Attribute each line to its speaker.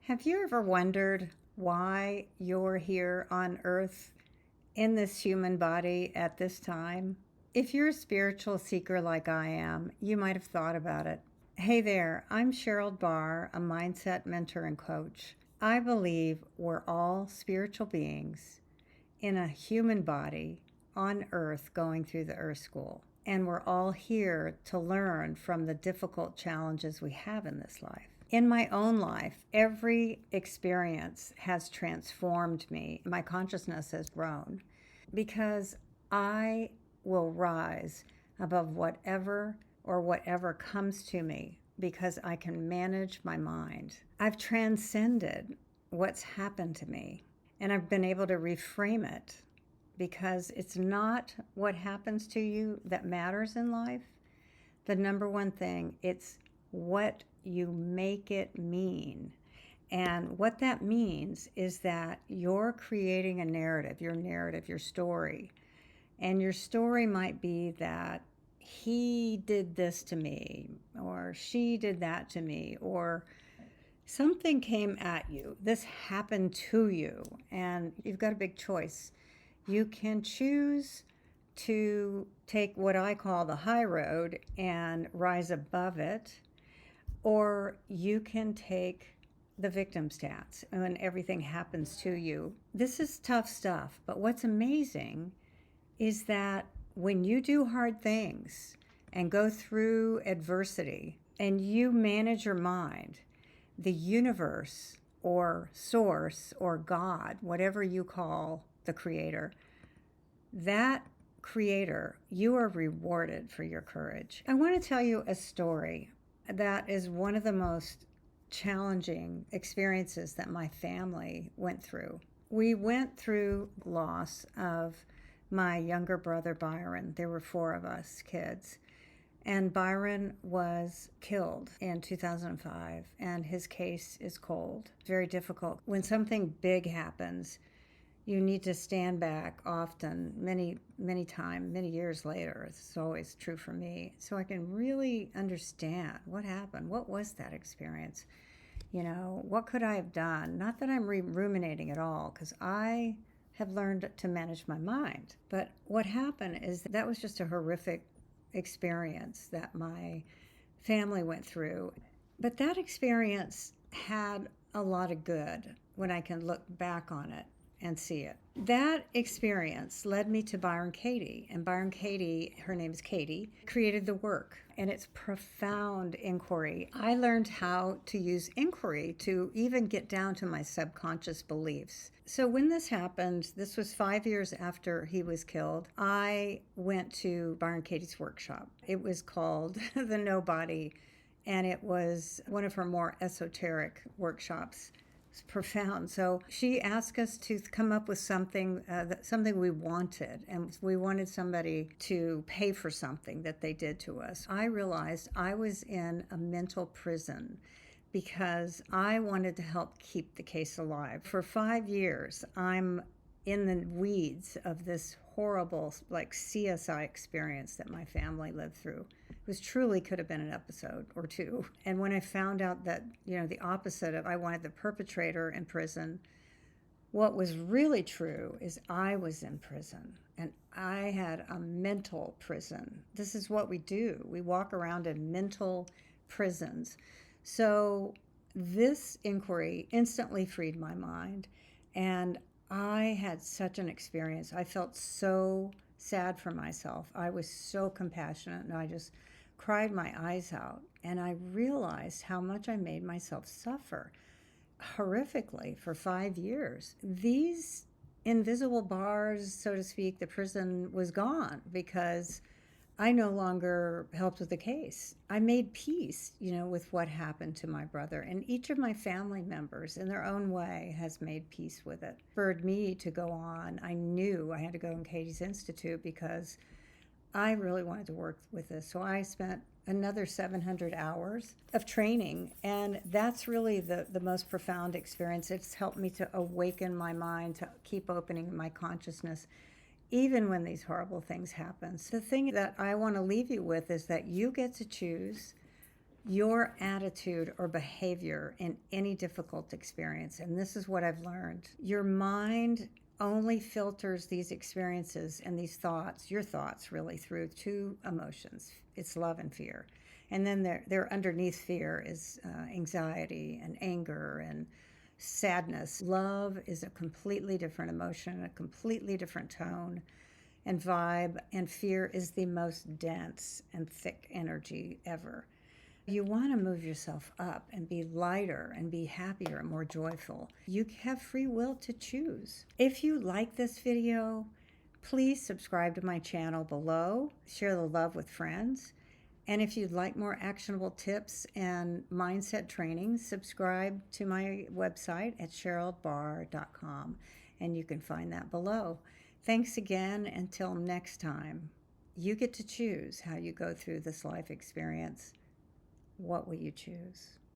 Speaker 1: Have you ever wondered why you're here on earth in this human body at this time? If you're a spiritual seeker like I am, you might have thought about it. Hey there, I'm Sherold Barr, a mindset mentor and coach. I believe we're all spiritual beings in a human body on earth going through the earth school. And we're all here to learn from the difficult challenges we have in this life. In my own life, every experience has transformed me. My consciousness has grown because I will rise above whatever comes to me because I can manage my mind. I've transcended what's happened to me and I've been able to reframe it because it's not what happens to you that matters in life. The number one thing, it's what you make it mean. And what that means is that you're creating a narrative, your story. And your story might be that he did this to me, or she did that to me, or something came at you. This happened to you, and you've got a big choice. You can choose to take what I call the high road and rise above it, or you can take the victim stance when everything happens to you. This is tough stuff, but what's amazing is that when you do hard things and go through adversity and you manage your mind, the universe or source or God, whatever you call the creator, that creator, you are rewarded for your courage. I want to tell you a story that is one of the most challenging experiences that my family went through. We went through loss of my younger brother, Byron. There were four of us kids. And Byron was killed in 2005, and his case is cold. Very difficult. When something big happens, you need to stand back often, many years later. It's always true for me. So I can really understand what happened. What was that experience? What could I have done? Not that I'm ruminating at all, because I have learned to manage my mind. But what happened is that was just a horrific experience that my family went through. But that experience had a lot of good when I can look back on it and see it. That experience led me to Byron Katie. And Byron Katie, her name is Katie, created the work. And it's profound inquiry. I learned how to use inquiry to even get down to my subconscious beliefs. So when this happened, this was 5 years after he was killed, I went to Byron Katie's workshop. It was called The Nobody, and it was one of her more esoteric workshops. It's profound. So she asked us to come up with something we wanted, and we wanted somebody to pay for something that they did to us. I realized I was in a mental prison because I wanted to help keep the case alive. For 5 years, I'm in the weeds of this horrible, like CSI experience that my family lived through. It was truly could have been an episode or two. And when I found out that, the opposite of I wanted the perpetrator in prison, what was really true is I was in prison and I had a mental prison. This is what we do. We walk around in mental prisons. So this inquiry instantly freed my mind, and I had such an experience. I felt so sad for myself. I was so compassionate, and I just cried my eyes out. And I realized how much I made myself suffer horrifically for 5 years. These invisible bars, so to speak, the prison was gone because I no longer helped with the case. I made peace, with what happened to my brother. And each of my family members, in their own way, has made peace with it. Spurred me to go on. I knew I had to go in Katie's Institute because I really wanted to work with this. So I spent another 700 hours of training. And that's really the most profound experience. It's helped me to awaken my mind, to keep opening my consciousness, even when these horrible things happen. So the thing that I want to leave you with is that you get to choose your attitude or behavior in any difficult experience. And this is what I've learned. Your mind only filters these experiences and these thoughts, your thoughts really, through two emotions. It's love and fear. And then there underneath fear is anxiety and anger and sadness. Love is a completely different emotion, a completely different tone and vibe, and fear is the most dense and thick energy ever. You want to move yourself up and be lighter and be happier and more joyful. You have free will to choose. If you like this video, please subscribe to my channel below. Share the love with friends. And if you'd like more actionable tips and mindset training, subscribe to my website at sheroldbarr.com, and you can find that below. Thanks again. Until next time, you get to choose how you go through this life experience. What will you choose?